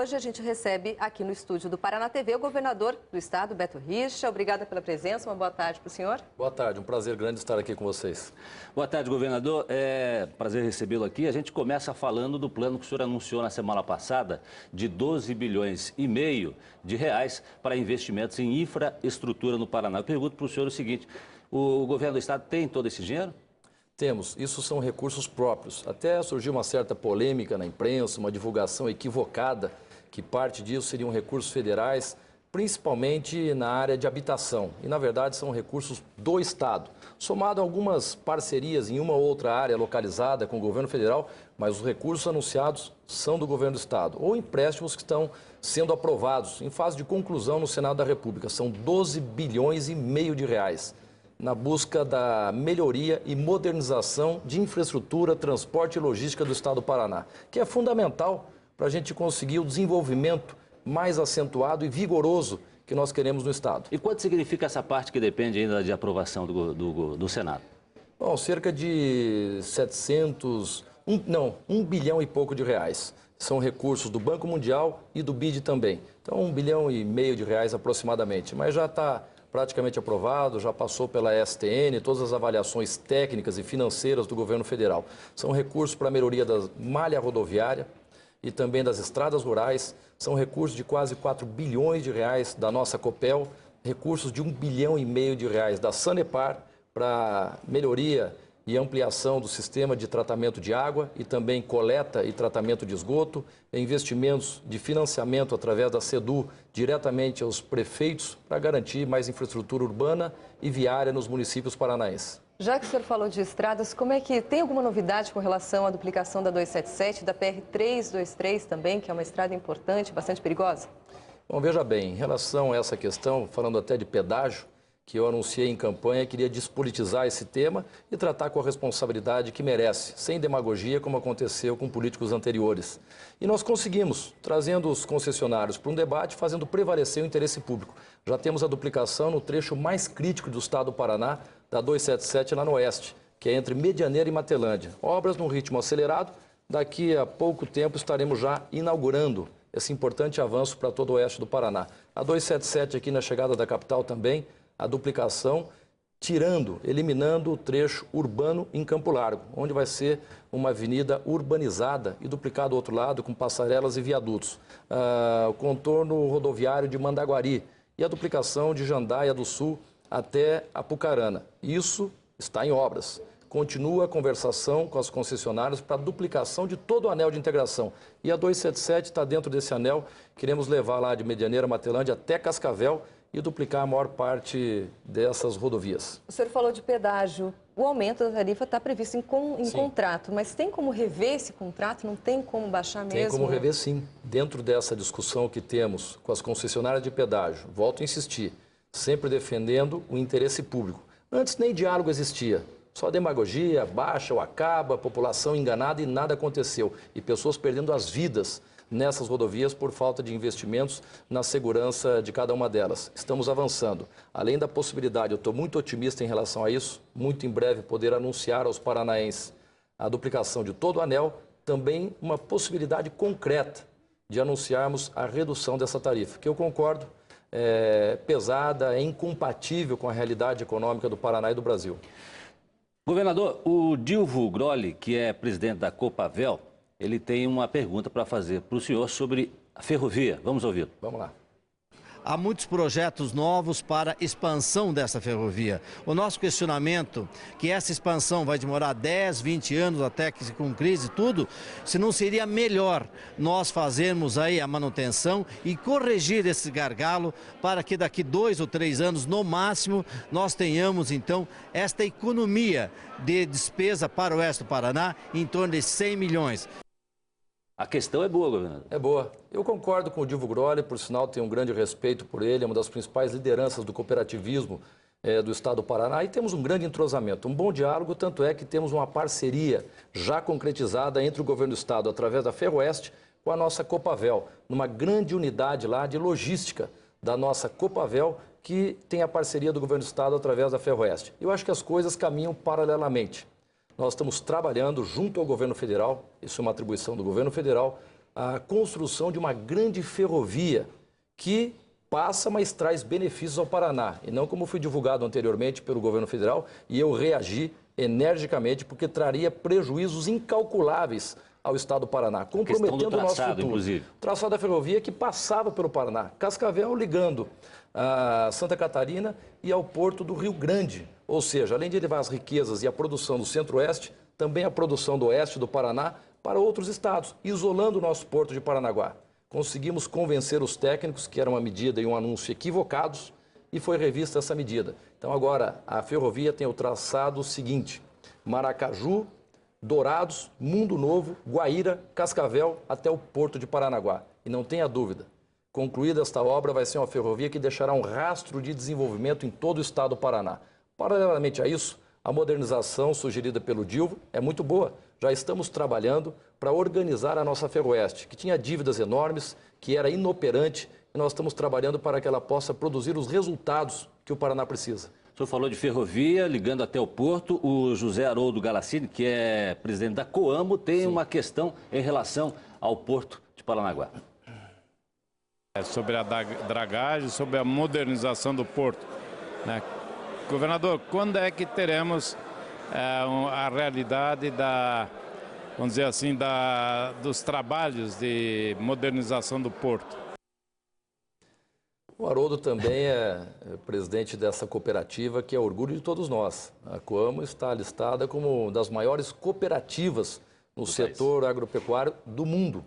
hoje a gente recebe aqui no estúdio do Paraná TV o governador do estado, Beto Richa. Obrigada pela presença, uma boa tarde para o senhor. Boa tarde, um prazer grande estar aqui com vocês. Boa tarde, governador. É prazer recebê-lo aqui. A gente começa falando do plano que o senhor anunciou na semana passada de 12 bilhões e meio de reais para investimentos em infraestrutura no Paraná. Eu pergunto para o senhor o seguinte, o governo do estado tem todo esse dinheiro? Temos, isso são recursos próprios. Até surgiu uma certa polêmica na imprensa, uma divulgação equivocada, que parte disso seriam recursos federais, principalmente na área de habitação. E, na verdade, são recursos do Estado, somado a algumas parcerias em uma ou outra área localizada com o governo federal, mas os recursos anunciados são do governo do Estado, ou empréstimos que estão sendo aprovados em fase de conclusão no Senado da República. São 12 bilhões e meio de reais. Na busca da melhoria e modernização de infraestrutura, transporte e logística do estado do Paraná, que é fundamental para a gente conseguir o desenvolvimento mais acentuado e vigoroso que nós queremos no estado. E quanto significa essa parte que depende ainda de aprovação do Senado? Bom, cerca de 1 bilhão e pouco de reais. São recursos do Banco Mundial e do BID também. Então, 1 bilhão e meio de reais aproximadamente, mas já está praticamente aprovado, já passou pela STN, todas as avaliações técnicas e financeiras do governo federal. São recursos para a melhoria da malha rodoviária e também das estradas rurais, são recursos de quase 4 bilhões de reais da nossa Copel, recursos de 1 bilhão e meio de reais da Sanepar para melhoria e ampliação do sistema de tratamento de água e também coleta e tratamento de esgoto, investimentos de financiamento através da SEDU diretamente aos prefeitos para garantir mais infraestrutura urbana e viária nos municípios paranaenses. Já que o senhor falou de estradas, como é que tem alguma novidade com relação à duplicação da 277, da PR-323 também, que é uma estrada importante, bastante perigosa? Bom, veja bem, em relação a essa questão, falando até de pedágio, que eu anunciei em campanha, queria despolitizar esse tema e tratar com a responsabilidade que merece, sem demagogia, como aconteceu com políticos anteriores. E nós conseguimos, trazendo os concessionários para um debate, fazendo prevalecer o interesse público. Já temos a duplicação no trecho mais crítico do estado do Paraná, da 277 lá no oeste, que é entre Medianeira e Matelândia. Obras num ritmo acelerado, daqui a pouco tempo estaremos já inaugurando esse importante avanço para todo o oeste do Paraná. A 277 aqui na chegada da capital também, a duplicação, eliminando o trecho urbano em Campo Largo, onde vai ser uma avenida urbanizada e duplicada do outro lado com passarelas e viadutos. O contorno rodoviário de Mandaguari e a duplicação de Jandaia do Sul até Apucarana. Isso está em obras. Continua a conversação com as concessionárias para a duplicação de todo o anel de integração. E a 277 está dentro desse anel, queremos levar lá de Medianeira, Matelândia até Cascavel, e duplicar a maior parte dessas rodovias. O senhor falou de pedágio. O aumento da tarifa está previsto em contrato, mas tem como rever esse contrato? Não tem como baixar mesmo? Tem como rever, sim. Dentro dessa discussão que temos com as concessionárias de pedágio, volto a insistir, sempre defendendo o interesse público. Antes nem diálogo existia. Só demagogia, baixa ou acaba, população enganada e nada aconteceu. E pessoas perdendo as vidas nessas rodovias por falta de investimentos na segurança de cada uma delas. Estamos avançando. Além da possibilidade, eu estou muito otimista em relação a isso, muito em breve poder anunciar aos paranaenses a duplicação de todo o anel, também uma possibilidade concreta de anunciarmos a redução dessa tarifa, que eu concordo, é pesada, é incompatível com a realidade econômica do Paraná e do Brasil. Governador, o Dilvo Grolli, que é presidente da Copavel, ele tem uma pergunta para fazer para o senhor sobre a ferrovia. Vamos ouvir. Vamos lá. Há muitos projetos novos para expansão dessa ferrovia. O nosso questionamento que essa expansão vai demorar 10, 20 anos até que com crise e tudo, se não seria melhor nós fazermos aí a manutenção e corrigir esse gargalo para que daqui 2 ou 3 anos, no máximo, nós tenhamos então esta economia de despesa para o oeste do Paraná em torno de 100 milhões. A questão é boa, governador. É boa. Eu concordo com o Dilvo Grolli, por sinal tenho um grande respeito por ele, é uma das principais lideranças do cooperativismo do estado do Paraná e temos um grande entrosamento, um bom diálogo, tanto é que temos uma parceria já concretizada entre o governo do estado, através da Ferroeste, com a nossa Copavel, numa grande unidade lá de logística da nossa Copavel, que tem a parceria do governo do estado através da Ferroeste. Eu acho que as coisas caminham paralelamente. Nós estamos trabalhando junto ao governo federal, isso é uma atribuição do governo federal, a construção de uma grande ferrovia que passa, mas traz benefícios ao Paraná. E não como foi divulgado anteriormente pelo governo federal, e eu reagi energicamente, porque traria prejuízos incalculáveis ao estado do Paraná, comprometendo o nosso futuro. Inclusive. O traçado da ferrovia que passava pelo Paraná, Cascavel ligando a Santa Catarina e ao porto do Rio Grande. Ou seja, além de levar as riquezas e a produção do centro-oeste, também a produção do oeste do Paraná para outros estados, isolando o nosso porto de Paranaguá. Conseguimos convencer os técnicos que era uma medida e um anúncio equivocados e foi revista essa medida. Então agora a ferrovia tem o traçado seguinte: Maracaju, Dourados, Mundo Novo, Guaíra, Cascavel até o porto de Paranaguá. E não tenha dúvida, concluída esta obra vai ser uma ferrovia que deixará um rastro de desenvolvimento em todo o estado do Paraná. Paralelamente a isso, a modernização sugerida pelo Dilvo é muito boa. Já estamos trabalhando para organizar a nossa Ferroeste, que tinha dívidas enormes, que era inoperante, e nós estamos trabalhando para que ela possa produzir os resultados que o Paraná precisa. O senhor falou de ferrovia, ligando até o porto. O José Haroldo Galassini, que é presidente da Coamo, tem uma questão em relação ao porto de Paranaguá. Sobre a dragagem, sobre a modernização do porto, né? Governador, quando é que teremos a realidade vamos dizer assim, dos trabalhos de modernização do porto? O Haroldo também é presidente dessa cooperativa que é orgulho de todos nós. A Coamo está listada como uma das maiores cooperativas no setor agropecuário do mundo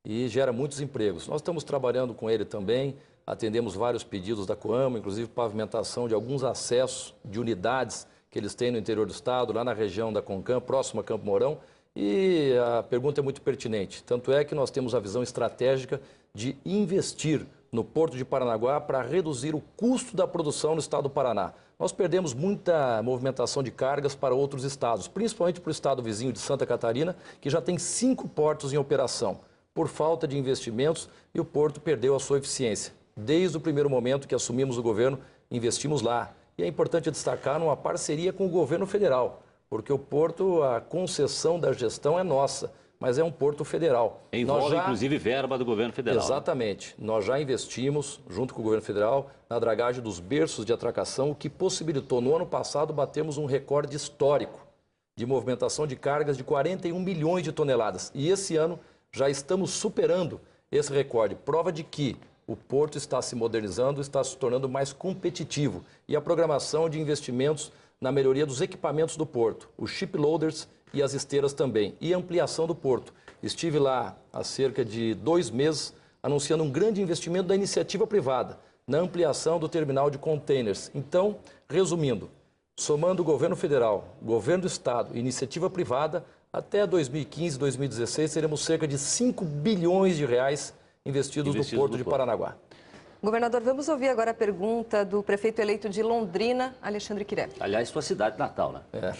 e gera muitos empregos. Nós estamos trabalhando com ele também, atendemos vários pedidos da Coamo, inclusive pavimentação de alguns acessos de unidades que eles têm no interior do estado, lá na região da Concam, próximo a Campo Mourão. E a pergunta é muito pertinente. Tanto é que nós temos a visão estratégica de investir no Porto de Paranaguá para reduzir o custo da produção no estado do Paraná. Nós perdemos muita movimentação de cargas para outros estados, principalmente para o estado vizinho de Santa Catarina, que já tem 5 portos em operação. Por falta de investimentos, e o porto perdeu a sua eficiência. Desde o primeiro momento que assumimos o governo, investimos lá. E é importante destacar uma parceria com o governo federal, porque o porto, a concessão da gestão é nossa, mas é um porto federal. Envolve, inclusive, verba do governo federal. Exatamente. Nós já investimos, junto com o governo federal, na dragagem dos berços de atracação, o que possibilitou, no ano passado, batermos um recorde histórico de movimentação de cargas de 41 milhões de toneladas. E esse ano já estamos superando esse recorde. Prova de que o porto está se modernizando, está se tornando mais competitivo. E a programação de investimentos na melhoria dos equipamentos do porto, os shiploaders e as esteiras também, e a ampliação do porto. Estive lá há cerca de 2 meses anunciando um grande investimento da iniciativa privada na ampliação do terminal de containers. Então, resumindo, somando o governo federal, governo do estado e iniciativa privada, até 2015, 2016, teremos cerca de 5 bilhões de reais investidos no Porto de Paranaguá. Governador, vamos ouvir agora a pergunta do prefeito eleito de Londrina, Alexandre Quirep. Aliás, sua cidade natal, né?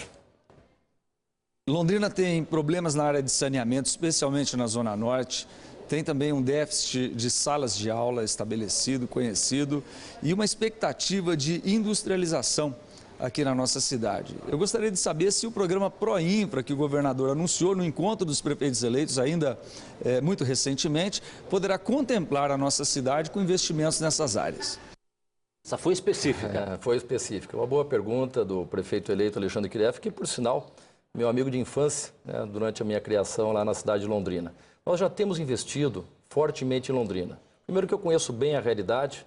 Londrina tem problemas na área de saneamento, especialmente na Zona Norte. Tem também um déficit de salas de aula estabelecido, conhecido, e uma expectativa de industrialização aqui na nossa cidade. Eu gostaria de saber se o programa ProInfra, que o governador anunciou no encontro dos prefeitos eleitos ainda muito recentemente, poderá contemplar a nossa cidade com investimentos nessas áreas. Essa foi específica. Foi específica. Uma boa pergunta do prefeito eleito Alexandre Quirep, que, por sinal, meu amigo de infância, né, durante a minha criação lá na cidade de Londrina. Nós já temos investido fortemente em Londrina. Primeiro que eu conheço bem a realidade,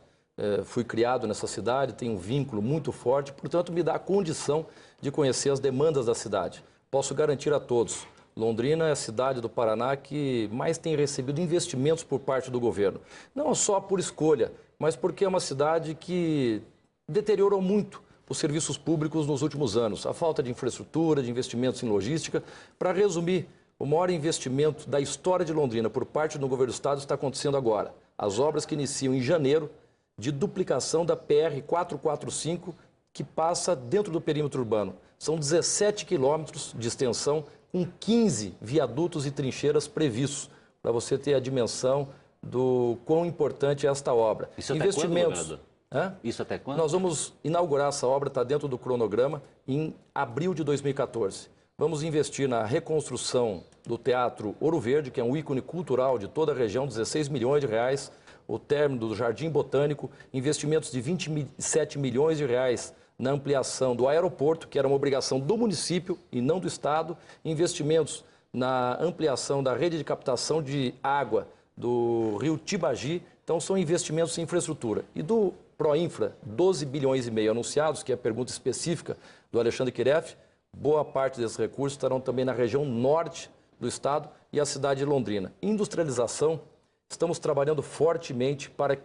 fui criado nessa cidade, tenho um vínculo muito forte, portanto me dá a condição de conhecer as demandas da cidade. Posso garantir a todos, Londrina é a cidade do Paraná que mais tem recebido investimentos por parte do governo. Não só por escolha, mas porque é uma cidade que deteriorou muito os serviços públicos nos últimos anos. A falta de infraestrutura, de investimentos em logística. Para resumir, o maior investimento da história de Londrina por parte do governo do estado está acontecendo agora. As obras que iniciam em janeiro de duplicação da PR 445, que passa dentro do perímetro urbano. São 17 quilômetros de extensão, com 15 viadutos e trincheiras previstos, para você ter a dimensão do quão importante é esta obra. Isso até investimentos. Quando, Isso até quando? Nós vamos inaugurar essa obra, está dentro do cronograma, em abril de 2014. Vamos investir na reconstrução do Teatro Ouro Verde, que é um ícone cultural de toda a região, 16 milhões de reais. O término do Jardim Botânico, investimentos de 27 milhões de reais na ampliação do aeroporto, que era uma obrigação do município e não do Estado. Investimentos na ampliação da rede de captação de água do rio Tibagi. Então, são investimentos em infraestrutura. E do Proinfra, 12 bilhões e meio anunciados, que é a pergunta específica do Alexandre Quiref, boa parte desses recursos estarão também na região norte do estado e a cidade de Londrina. Industrialização, estamos trabalhando fortemente para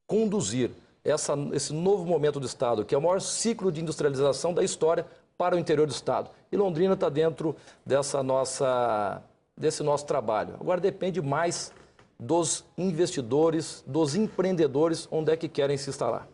conduzir esse novo momento do estado, que é o maior ciclo de industrialização da história para o interior do estado. E Londrina está dentro desse nosso trabalho. Agora depende mais dos investidores, dos empreendedores, onde é que querem se instalar.